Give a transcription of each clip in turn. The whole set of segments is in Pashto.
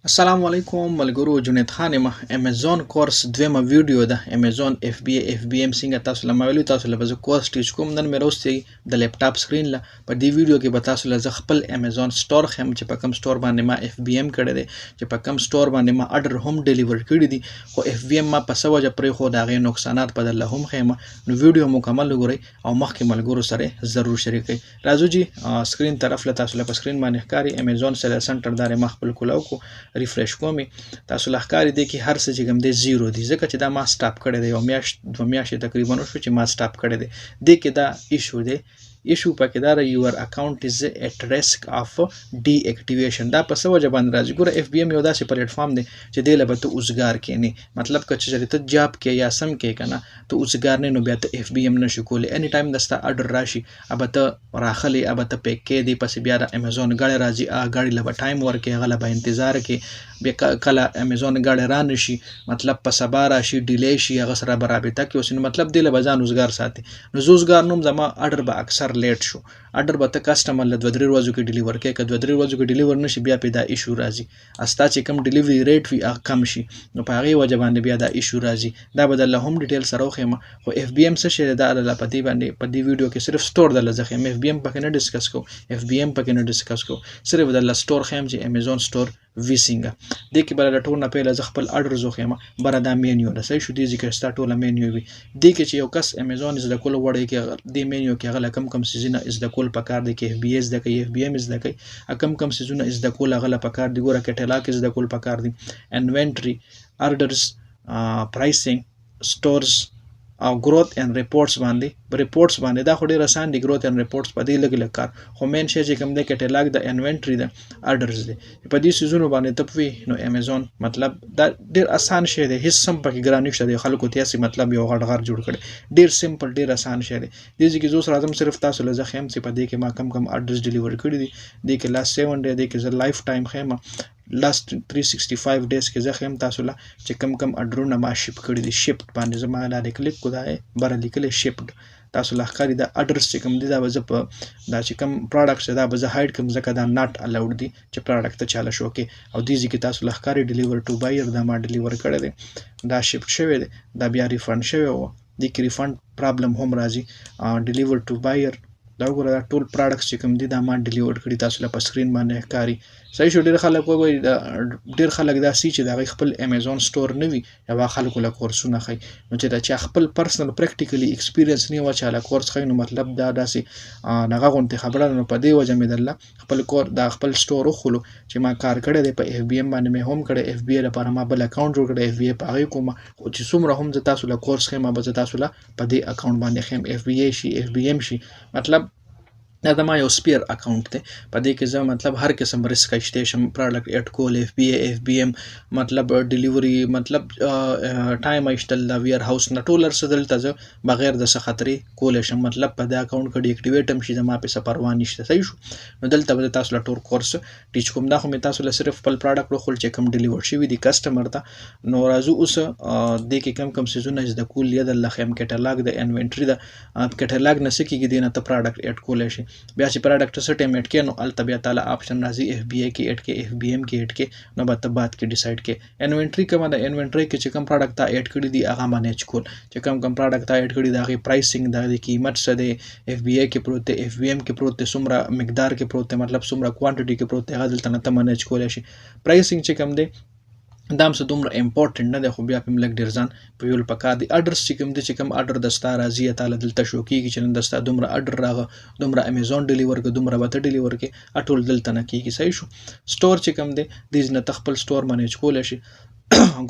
السلام علیکم ملګرو جنید خان یم امیزون کورس دویمه ویډیو ده امیزون اف بی ام څنګه تاسو لمویلو تاسو له کورس ټیچ کوم نن مې راوستي د لیپټاپ سکرین له په دې ویډیو کې به تاسو له خپل امیزون سٹور خم چې په کوم سٹور باندې ما اف بی ام کړی دی چې په کوم سٹور باندې ما اډر هم ډیلیور کړی دي خو اف بی ام ما په سوجه پرې خو دا غي نقصانات په دله هم خېمه نو ویډیو مکمل وګورئ او مخکې ملګرو سره ضرور شریکئ راځو جی سکرین طرف له تاسو له سکرین باندې ښکاری امیزون سره سنټر دار ما خپل کولاو کو ریفریش کومي تاسو لخکاری دی کې هر څه چې کوم دی 0 دی ځکه چې دا ما سټاپ کړی دی او میاشت 2 میاشتې تقریبا شو چې ما سټاپ کړی دی د کې دا ایشو دی ایشو پکې دا یور اکاونټ از ات ریسک اف ډی اکټیویشن دا په سوجه باندې راځي ګوره اف بی ام یو داسې پلیټ فارم دی چې دی له به ته اوسګار کېنی مطلب که چې ته جاب کې یا سم کې کنه ته اوسګار نه نو بیا ته اف بی ام نشو کولی اني ټایم دستا اډر راشي ابه ته راخلی ابه ته پیک کې دی پس بیا د امیزون غاړي راځي غاړي له ټایم ورکې غله به انتظار کې بیا کله امیزون غاړي را نشي مطلب په سبا راشي ډیلی شي هغه سره برابر کې اوس مطلب دی له بزان اوسګار ساتي نو زوسګار نوم زما اډر به اکثر لیټ شو اډر به ته کسٹمر له 2-3 ورځو کې ډیلیور کې که 2-3 ورځو کې ډیلیور نشي بیا پیدا ایشو راځي استا چې کم ډیلیوری ریټ وی کم شي نو په هغه وجه باندې بیا دا ایشو راځي دا بدل هم ډیټیل سره خو خو اف بی ام څه شي دا له پدی باندې پدی ویډیو کې صرف سٹور د لزخه اف بی ام پکې نه ډیسکس کو اف بی ام پکې نه ډیسکس کو صرف د سٹور خیم چې امیزون سٹور ویسینګه د کې بل ټول نه پیله ز خپل اډر زو خیمه بر دا مینیو د صحیح شو دی ذکر ستا ټول مینیو وي د کې چې یو کس امیزون از د کول وړي کې د مینیو کې غل کم سيزونه از د کول پکار دی کې اف بی اس د کې اف بی ام از د کې کم سيزونه از د کول غل پکار دی ګوره کټلاګ از د کول پکار دی انوینټری اردرز پرایسینګ سٹورز او گروث اند ریپورټس باندې دا خو ډیر آسان دي گروث اند ریپورټس په دې لګل کار خو مین شی چې کوم د کټلاګ د انوینټری د اډرز دي په دې سيزونو باندې تپوي نو امیزون مطلب دا ډیر آسان شی دی هیڅ سم پکې ګران نشته دی خلکو ته سي مطلب یو غړ جوړ کړي ډیر سمپل ډیر آسان شی دی د دې کې زوس راځم صرف تاسو له ځخم چې په دې کې ما کم اډرز ډیلیور کړی دي د کې لاست 7 ډے د کې ز لایف ټایم خیمه لاست 365 ډیز کې زه هم تاسو له چې کم اډرونه ما شپ کړی دي شپټ باندې زما لا کلیک کو دا بر لیکل شپټ تاسو له ښکاری د اډرس چې کوم دي دا به په دا چې کوم پروډکټس دا به زه هاید کوم ځکه دا ناٹ الاود دي چې پروډکټ ته چاله شو کې او دې ځکه تاسو له ښکاری ډیلیور ټو بایر دا ما ډیلیور کړی دی دا شپټ شوی دی دا بیا ریفند شوی و د کې ریفند پرابلم هم راځي ډیلیور ټو بایر دا وګوره دا ټول پروډکټس چې کوم دي دا ما ډیلیور کړی تاسو له په سکرین باندې ښکاری صحیح شو ډیر خلک وایي ډیر خلک دا سي چې دا خپل امیزون سٹور نه وي یا خلکو له کورسونه خي نو چې دا چې خپل پرسنل پریکټیکلی ایکسپیرینس نه و چې له کورس خي نو مطلب دا داسې نغه غونته خبره نو په دې وجه مې دله خپل کور دا خپل سٹور خلو چې ما کار کړی دی په اف بی ام باندې مې هم کړی اف بی لپاره ما بل اکاونټ جوړ کړی اف بی په هغه کوم چې څومره هم ز تاسو له کورس خي ما به تاسو له په دې اکاونټ باندې خیم اف بی شي اف بی ام شي مطلب دا ما یو سپیر اکاونټ دی په دې کې زه مطلب هر قسم ریسک اچته شم پروډکټ اډ کول اف بی ام مطلب ډیلیوری مطلب ټایم ایشتل دا ویر هاوس نټولر سدل ته بغیر د خطرې کول شم مطلب په دا اکاونټ کې ډی اکټیویټ هم شي د ما په سپروان نشته صحیح شو نو دلته به تاسو له ټور کورس ټیچ کوم دا خو می تاسو له صرف خپل پروډکټ خپل چې کوم ډیلیور شي دی کسٹمر ته نو راځو اوس د کې کم سيزونه از د کول یا د لخم کټلاګ د انوینټری د کټلاګ نسکیږي دینه ته پروډکټ اډ کول شي بیا چې پروډکټ سره ټیمټ کې نو الته بیا تعالی اپشن راځي اف بی ای کې اډ کې اف بی ام کې اډ کې نو به بعد کې ډیسایډ کې انوینټری کومه د انوینټری کې چې کوم پروډکټ تا اډ کړی دی هغه مانیج کول چې کوم پروډکټ تا اډ کړی دی هغه پرایسینګ د قیمت څه دی اف بی ای کې پروت دی اف بی ام کې پروت دی څومره مقدار کې پروت دی مطلب څومره کوانټیټي کې پروت دی هغه دلته نه مانیج کول شي پرایسینګ چې کوم دی دا هم څه دومره امپورټنټ نه دی خو بیا په لګ ډیر ځان په ویل پکار دی اډرس چې کوم دی چې کوم اډر دستا راځي تعالی دلته شو کیږي چې نن دستا دومره اډر راغه دومره امیزون ډیلیور کې دومره وته ډیلیور کې اټول دلته نه کیږي صحیح شو سٹور چې کوم دی د نه تخپل سٹور مانیج کول شي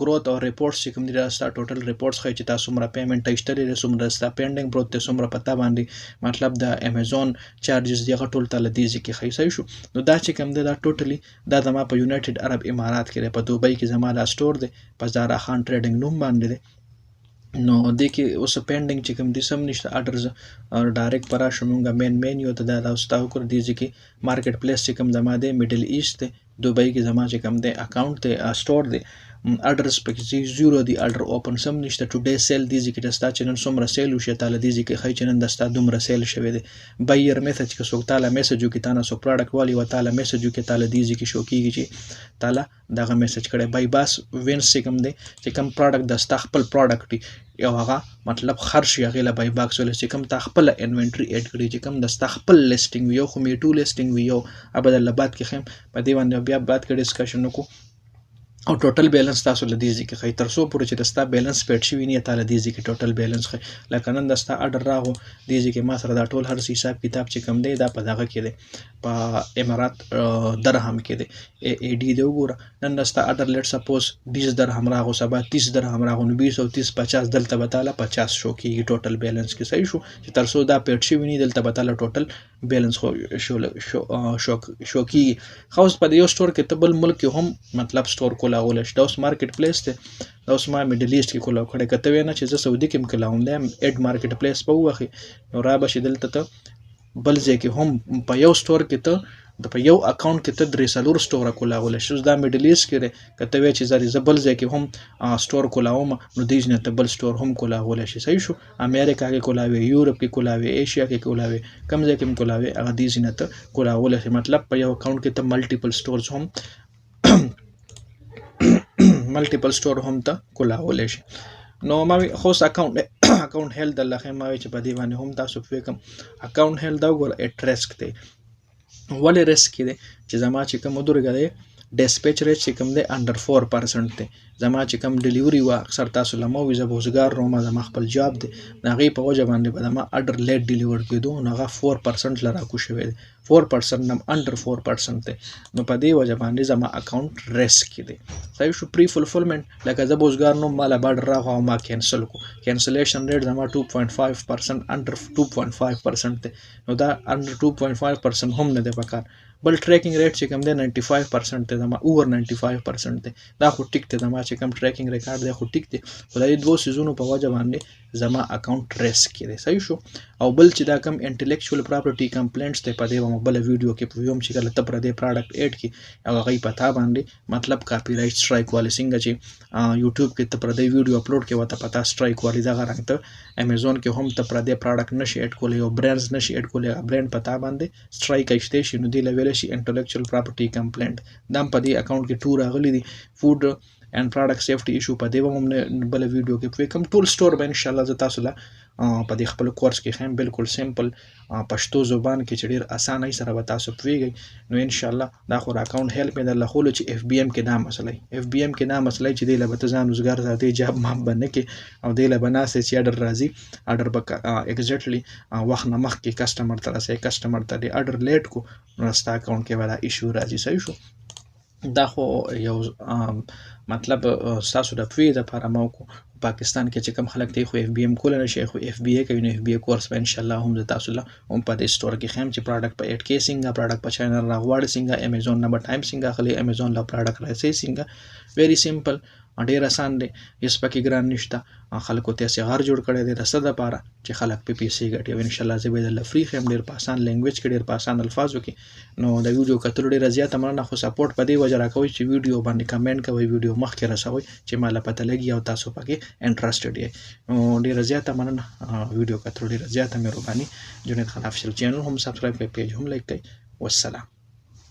growth or reports چې کوم دي راستا ټوټل ریپورټس خو چې تاسو مره پیمنٹ ایشتلې سمره راستا پینډینګ پروت ته سمره پتا باندې مطلب د امیزون چارجز دی غټول تل دي چې خي صحیح شو نو دا چې کوم دی دا ټوټلی دا د ما په یونایټډ عرب امارات کې په دوبۍ کې زما دا سٹور دی په زارا خان ټریډینګ نوم باندې دی نو د کې اوس پینډینګ چې کوم دي سم نشته اډرز ډایرکټ پرا شومونګه مینیو ته دا راستاو کړ دي چې مارکیټ پلیس چې کوم زما دی میډل ایست دی دوبۍ کې زما چې کوم دی اکاونټ دی سٹور دی اډرس پکې زیرو دی اډر اوپن سم نشته ټوډے سیل دیږي کې دستا چې نن څومره سیل وشي تعالی دیږي کې خی چې نن دستا دومره سیل شوی دی بایر میسج کې څوک تعالی میسج وکړي تا نه څوک پروډکټ والی و تعالی میسج وکړي تعالی دیږي کې شو کېږي چې تعالی دغه میسج کړي بای باس وینس کوم دی چې کوم پروډکټ دستا خپل پروډکټ یو هغه مطلب خرج یا غیله بای باکس ول چې کوم تا خپل انوینټری اډ کړی چې کوم دستا خپل لیسټینګ ویو خو می ټو لیسټینګ ویو ابدل بعد کې خیم په دې باندې بیا بعد کې ډسکشن وکړو او ټوټل بیلانس تاسو لدیږي کې خی تر څو پورې چې دستا بیلانس پیټ شوی نه تعالی دیږي کې ټوټل بیلانس خی لکه نن دستا اډر راغو دیږي کې ما سره دا ټول هر حساب کتاب چې کم دی دا په دغه کې دی په امارات درهم کې دی ای ډی دی وګوره نن دستا اډر لیټ سپوز 20 درهم راغو سبا 30 درهم راغو 20 او 30 50 دلته به تعالی 50 شو کېږي ټوټل بیلانس کې صحیح شو چې تر څو دا پیټ شوی نه دلته به تعالی ټوټل بیلانس خو شو کېږي خو په یو سٹور کې ته بل ملک هم مطلب سٹور کولا اولش دا اوس مارکیټ پلیس ته دا اوس ما میډل ایست کې کولا کړه کته وینا چې زه سعودي کې کولاوم دا اډ مارکیټ پلیس په وخی نو را بشي دلته ته بل ځای کې هم په یو سٹور کې ته په یو اکاونټ کې ته درې سلور سٹور کولاول شي دا میډل ایست کې کته وی چې زه بل ځای کې هم سٹور کولاوم نو دیج نه ته بل سٹور هم کولاول شي صحیح شو امریکا کې کولاوي یورپ کې کولاوي ایشیا کې کولاوي کم ځای کې کولاوي هغه دیج نه ته کولاول شي مطلب په یو اکاونټ کې ته ملټیپل سٹورز هم ملټیپل سٹور هم ته کولای شي نو ما خوست اکاونټ هیل د لخه ما چې په دی باندې هم تاسو فکم اکاونټ هیل دا ګور اټریسک دی ولې ریسک دی چې زما چې کوم درګه دی ډیسپیچ ریټ چې کوم دی انډر 4% دی زما چې کوم ډیلیوري وا اکثر تاسو لمو وي زبوزګار نو ما زما خپل جاب دی نغې په وجه باندې به ما اډر لیټ ډیلیور کېدو نغه 4% لرا کو شوی دی 4% نم انډر 4% دی نو په دې وجه باندې زما اکاونټ ریسک دی صحیح شو پری فولفلمنٹ لکه زبوزګار نو مال باډر راغو ما کینسل کو کینسلیشن ریټ زما 2.5% انډر 2.5% دی نو دا انډر 2.5% هم نه دی پکار بل ټریکینګ ریټ چې کوم دی 95% دی زما اوور 95% دی دا خو ټیک دی زما چې کوم ټریکینګ ریکارډ دی خو ټیک دی خدای دوه سيزونو په وجه باندې زما اکاونټ ریسک دی صحیح شو او بل چې دا کم انټلیکچوال پراپرټي کمپلینټس ته په دې بل ویډیو کې په ویوم چې کله ته پر دې پروډکټ اډ کی او غي پتا باندې مطلب کاپی رائټ سټرایک والی څنګه چې یوټیوب کې ته پر دې ویډیو اپلوډ کې وته پتا سټرایک والی دا غرنګ ته امیزون کې هم ته پر دې پروډکټ نشي اډ کولای او برانډز نشي اډ کولای برانډ پتا باندې سټرایک ایشته شي نو دی لیول شي انټلیکچوال پراپرټي کمپلینټ دام په دې اکاونټ کې ټور غلي دي فود and product safety issue په دې هم بل ویډیو کې په کوم ټول سٹور به ان شاء الله تاسو له په دې خپل کورس کې خیم بالکل سمپل پښتو زبان کې چې ډیر اسانه سره به تاسو پوهیږئ نو ان شاء الله دا خو اکاونټ هیلپ مې در لخول چې اف بی ام کې دا مسله چې دی له به ځان روزګار ذاتي جاب ما بنه کې او دی له بناسه چې اډر راځي اډر به ایگزیکټلی وخت نه مخ کې کسٹمر ته رسې کسٹمر ته دی اډر لیټ کو نو ستا اکاونټ کې ولا ایشو راځي صحیح شو دا خو یو مطلب تاسو د پوی د لپاره مو پاکستان کې چې کوم خلک دی خو اف بی ام کول نه شي خو اف بی ای کوي نو اف بی ای کورس به ان شاء الله هم تاسو له هم په دې سٹور کې خیم چې پروډکټ په 8 کې څنګه پروډکټ په چینل راغواړي څنګه امیزون نمبر ټایم څنګه خلی امیزون له پروډکټ راځي څنګه ویری سمپل ډیر آسان دی هیڅ پکې ګران نشته خلکو ته سیغار جوړ کړی دی رسد لپاره چې خلک په پیسې ګټي او ان شاء الله زه به د فری خیم ډیر په آسان لینګویج کې ډیر په آسان الفاظو کې نو د ویډیو کتل ډیر زیاته مننه خو سپورټ په دې وجه راکوي چې ویډیو باندې کمنټ کوي ویډیو مخکې رسوي چې مال پته لګي او تاسو پکې انټرېستډ یې نو ډیر زیاته مننه ویډیو کتل ډیر زیاته مهرباني جنید خان افیشل چینل هم سبسکرایب کړئ پیج هم لایک کړئ والسلام